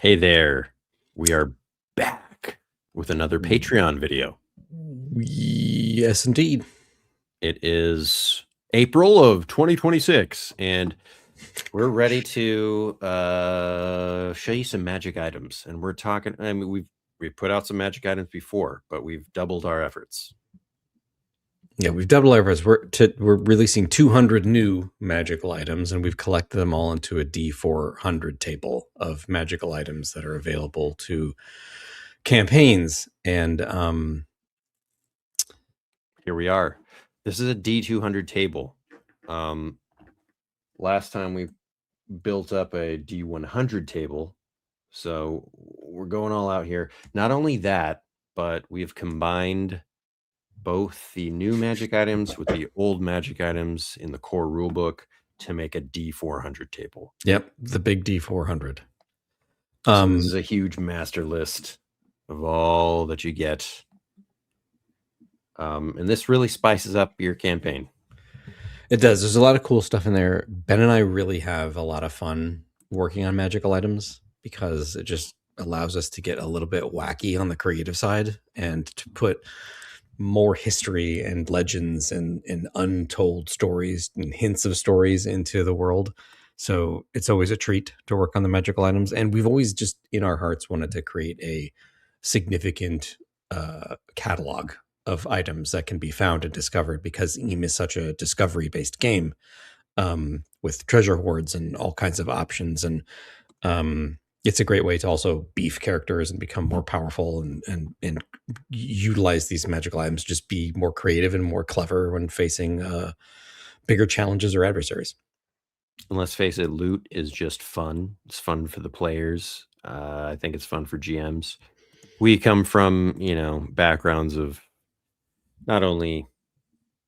Hey there, we are back with another Patreon video. Yes, indeed. It is April of 2026, and we're ready to show you some magic items. And we're talking, I mean, we've put out some magic items before, but we've doubled our efforts. Yeah, we've doubled our efforts. We're releasing 200 new magical items, and we've collected them all into a D400 table of magical items that are available to campaigns. And Here we are. This is a D200 table. Last time we built up a D100 table, so we're going all out here. Not only that, but we've combined both the new magic items with the old magic items in the core rulebook to make a D400 table. Yep, the big D400. So this is a huge master list of all that you get. And this really spices up your campaign. It does. There's a lot of cool stuff in there. Ben and I really have a lot of fun working on magical items because it just allows us to get a little bit wacky on the creative side and to put more history and legends and untold stories and hints of stories into the world. So it's always a treat to work on the magical items. And we've always just in our hearts wanted to create a significant catalog of items that can be found and discovered, because EAM is such a discovery based game with treasure hoards and all kinds of options. And it's a great way to also beef characters and become more powerful and utilize these magical items, just be more creative and more clever when facing bigger challenges or adversaries. And let's face it, loot is just fun. It's fun for the players. I think it's fun for GMs. We come from, backgrounds of not only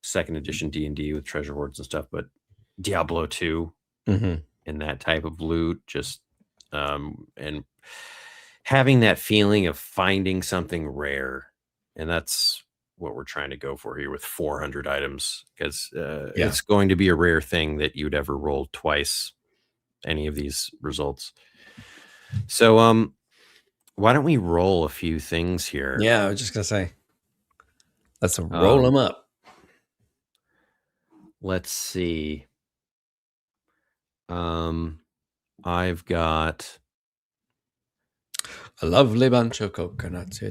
second edition D&D with treasure hoards and stuff, but Diablo 2 and that type of loot, just and having that feeling of finding something rare. And that's what we're trying to go for here with 400 items, because it's going to be a rare thing that you'd ever roll twice any of these results. So why don't we roll a few things here? Yeah, I was just gonna say, let's roll them up. Let's see. I've got a lovely bunch of coconuts.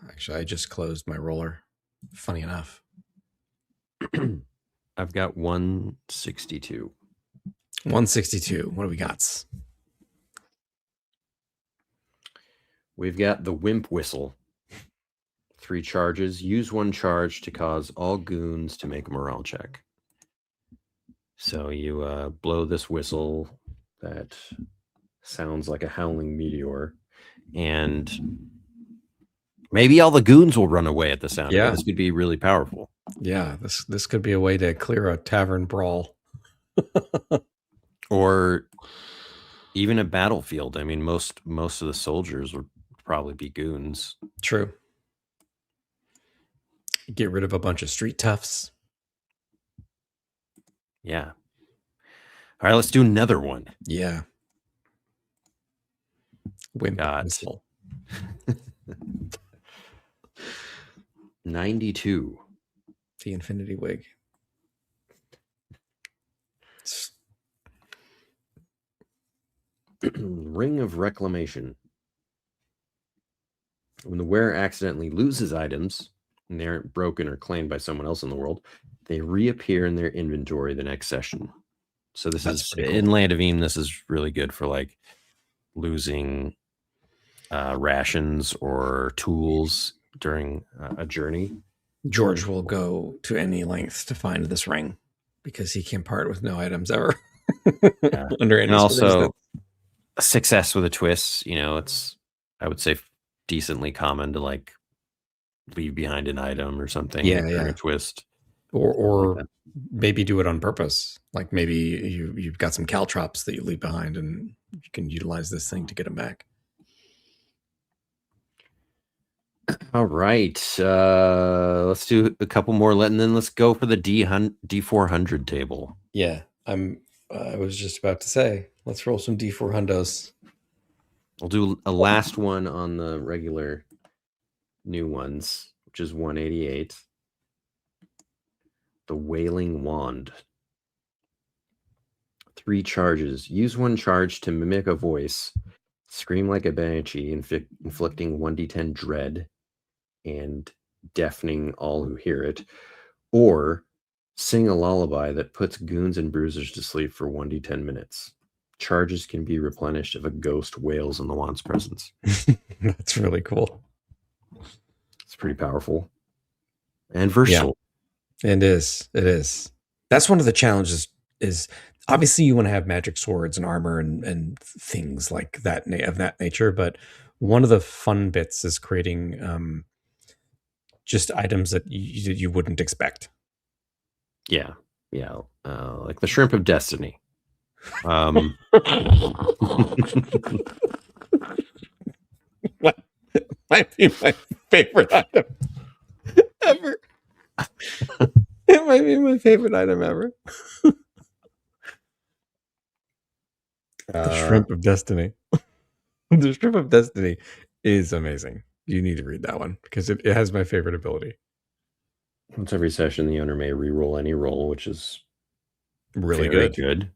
Actually, I just closed my roller. Funny enough. I've got 162. 162. What do we got? We've got the Wimp Whistle. 3 charges. Use 1 charge to cause all goons to make a morale check. So you blow this whistle that sounds like a howling meteor, and maybe all the goons will run away at the sound. Yeah, this could be really powerful. Yeah, this could be a way to clear a tavern brawl. Or even a battlefield. I mean, most of the soldiers would probably be goons. True. Get rid of a bunch of street toughs. Yeah. All right, let's do another one. Yeah. Wimp whistle. 92. The Infinity Wig. Ring of Reclamation. When the wearer accidentally loses items and they aren't broken or claimed by someone else in the world, they reappear in their inventory the next session. So this is cool. In Land of EAM, this is really good for like losing rations or tools during a journey. George will go to any lengths to find this ring because he can part with no items ever. Yeah. Under any and also success with a twist. It's, I would say, decently common to like leave behind an item or something. Yeah. A twist. Or like maybe do it on purpose. Like maybe you've got some caltrops that you leave behind and you can utilize this thing to get them back. All right. Let's do a couple more, and then let's go for the D400 table. Yeah. I'm I was just about to say, let's roll some D4 hundos. I'll do a last one on the regular new ones, which is 188. The Wailing Wand. 3 charges. Use 1 charge to mimic a voice. Scream like a banshee, inflicting 1d10 dread and deafening all who hear it. Or sing a lullaby that puts goons and bruisers to sleep for 1d10 minutes. Charges can be replenished if a ghost wails in the wand's presence. That's really cool. It's pretty powerful and versatile. Yeah, it is. That's one of the challenges. Is obviously you want to have magic swords and armor and things like that of that nature, but one of the fun bits is creating just items that you wouldn't expect. Yeah, like the Shrimp of Destiny. What might be my favorite item ever. It might be my favorite item ever. The Shrimp of Destiny. The Shrimp of Destiny is amazing. You need to read that one because it has my favorite ability. Once every session, the owner may re-roll any roll, which is Really very good. good.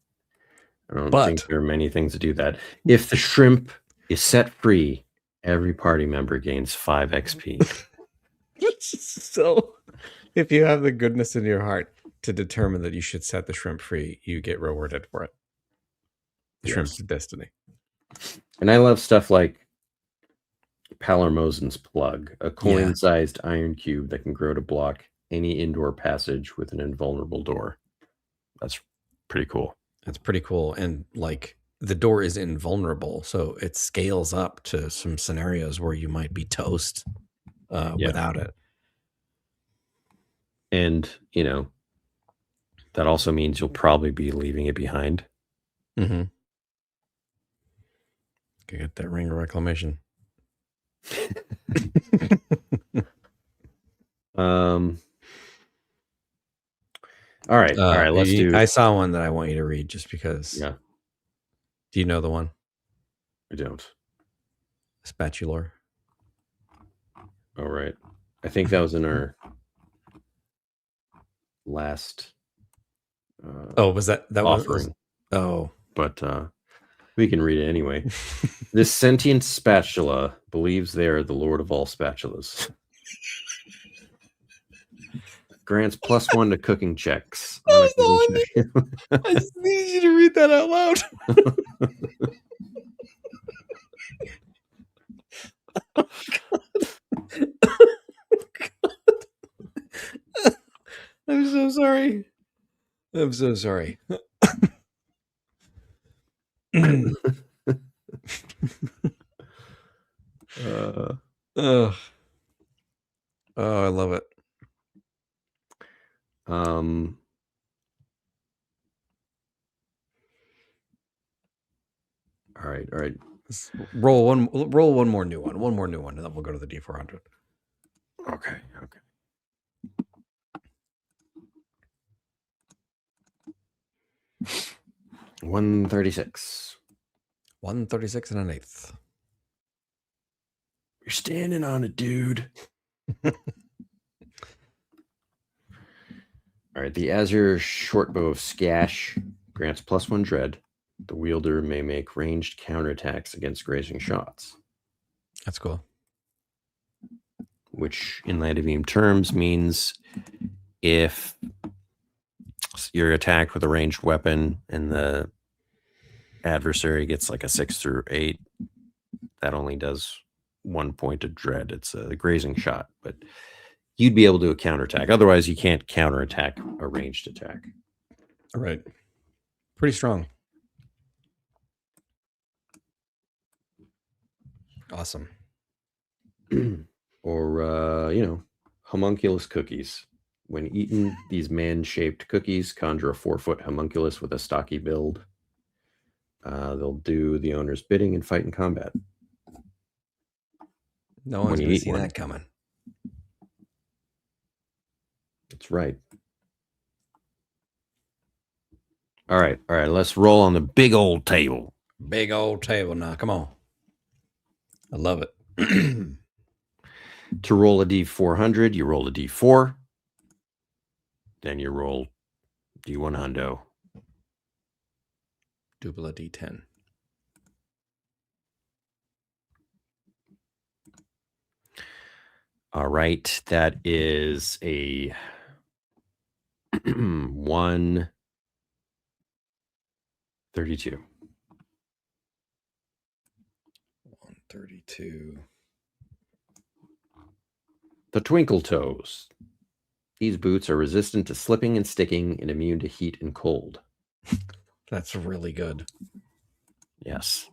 I don't think there are many things to do that. If the shrimp is set free, every party member gains 5 XP. So, if you have the goodness in your heart to determine that you should set the shrimp free, you get rewarded for it. The Shrimp of Destiny. And I love stuff like Palermosin's Plug, a coin-sized iron cube that can grow to block any indoor passage with an invulnerable door. That's pretty cool. That's pretty cool. And like the door is invulnerable, so it scales up to some scenarios where you might be toast without it. And, you know, that also means you'll probably be leaving it behind. Mm-hmm. Get that ring of reclamation. All right. Let's do. I saw one that I want you to read just because. Yeah. Do you know the one? I don't. Spatulor. All right. I think that was in our last. Was that offering? But we can read it anyway. This sentient spatula believes they are the lord of all spatulas. Grants +1 to cooking checks. I just needed you to read that out loud. Oh, God. God. I'm so sorry. I'm so sorry. I love it. All right. Roll one more new one. One more new one, and then we'll go to the D400. Okay. 136. 136 and an eighth. You're standing on it, dude. All right. The Azure Shortbow of Skash grants +1 dread. The wielder may make ranged counterattacks against grazing shots. That's cool. Which, in Land of Beam terms, means if you're attacked with a ranged weapon and the adversary gets like a 6 through 8, that only does 1 point of dread. It's a grazing shot, but you'd be able to do a counterattack. Otherwise, you can't counterattack a ranged attack. All right. Pretty strong. Awesome. Or, homunculus cookies. When eaten, these man-shaped cookies conjure a 4-foot homunculus with a stocky build. They'll do the owner's bidding and fight in combat. No one's going to see that coming. That's right. All right. Let's roll on the big old table. Big old table now. Come on. I love it. To roll a D400, you roll a D4. Then you roll D1 hundo. Double a D10. All right. That is a 132. 132. The Twinkle Toes. These boots are resistant to slipping and sticking and immune to heat and cold. That's really good. Yes.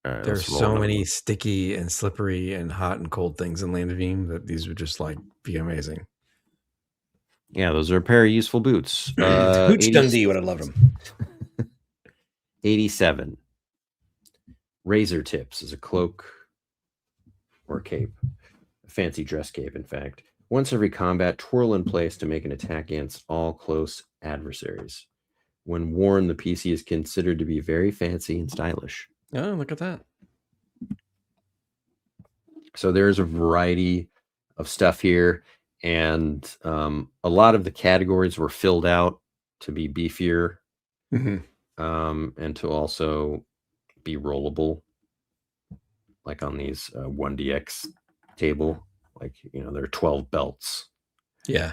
There's so many sticky and slippery and hot and cold things in Land of Veem that these would just like be amazing. Yeah, those are a pair of useful boots. Hooch Dundee would have loved them. 87. Razor Tips is a cloak or cape. A fancy dress cape, in fact. Once every combat, twirl in place to make an attack against all close adversaries. When worn, the PC is considered to be very fancy and stylish. Oh, look at that. So there's a variety of stuff here, and a lot of the categories were filled out to be beefier, and to also be rollable, like on these 1DX table. Like, there are 12 belts. Yeah.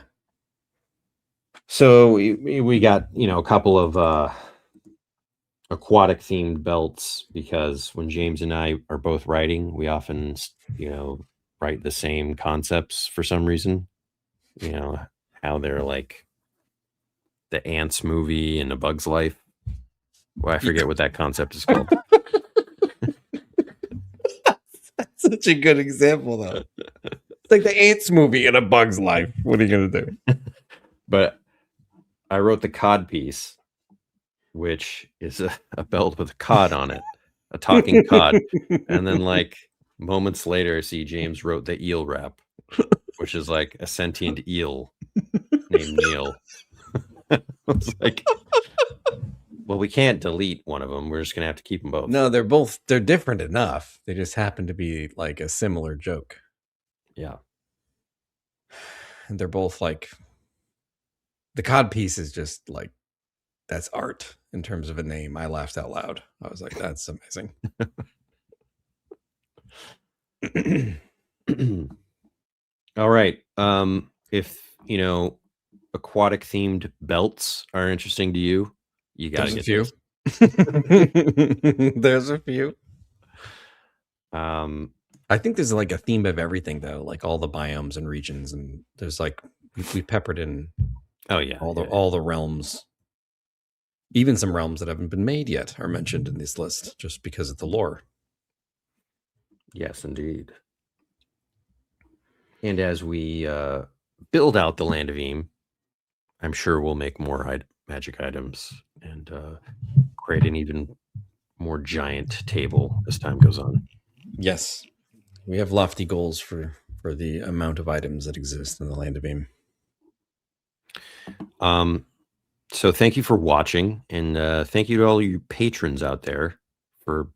So we got, a couple of aquatic themed belts, because when James and I are both writing, we often, write the same concepts for some reason. How they're like the Ants movie and A Bug's Life. Well, I forget what that concept is called. That's such a good example, though. It's like the Ants movie in A Bug's Life. What are you going to do? But I wrote the cod piece, which is a belt with a cod on it, a talking cod. And then, like, moments later, I see James wrote the eel wrap, which is like a sentient eel named Neil. I was like, well, we can't delete one of them. We're just going to have to keep them both. No, they're different enough. They just happen to be like a similar joke. Yeah. And they're both like, the cod piece is just like, that's art in terms of a name. I laughed out loud. I was like, that's amazing. All right. If, aquatic themed belts are interesting to you, you got to get few. There's a few. I think there's like a theme of everything, though, like all the biomes and regions, and there's like we peppered in. Oh yeah, all the realms. Even some realms that haven't been made yet are mentioned in this list, just because of the lore. Yes, indeed. And as we build out the Land of Veem, I'm sure we'll make more magic items and create an even more giant table as time goes on. Yes, we have lofty goals for the amount of items that exist in the Land of Veem. So thank you for watching, and thank you to all you patrons out there for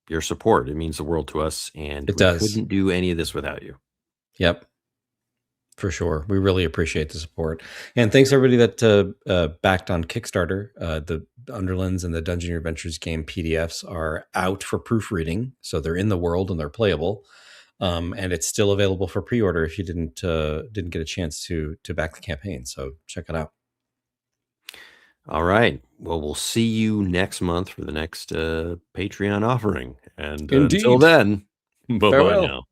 your support. It means the world to us, and we couldn't do any of this without you. Yep. For sure. We really appreciate the support. And thanks everybody that backed on Kickstarter. The Underlands and the Dungeoneer Adventures game PDFs are out for proofreading. So they're in the world and they're playable. And it's still available for pre-order if you didn't get a chance to back the campaign. So check it out. All right. Well, we'll see you next month for the next Patreon offering. And until then, bye-bye now.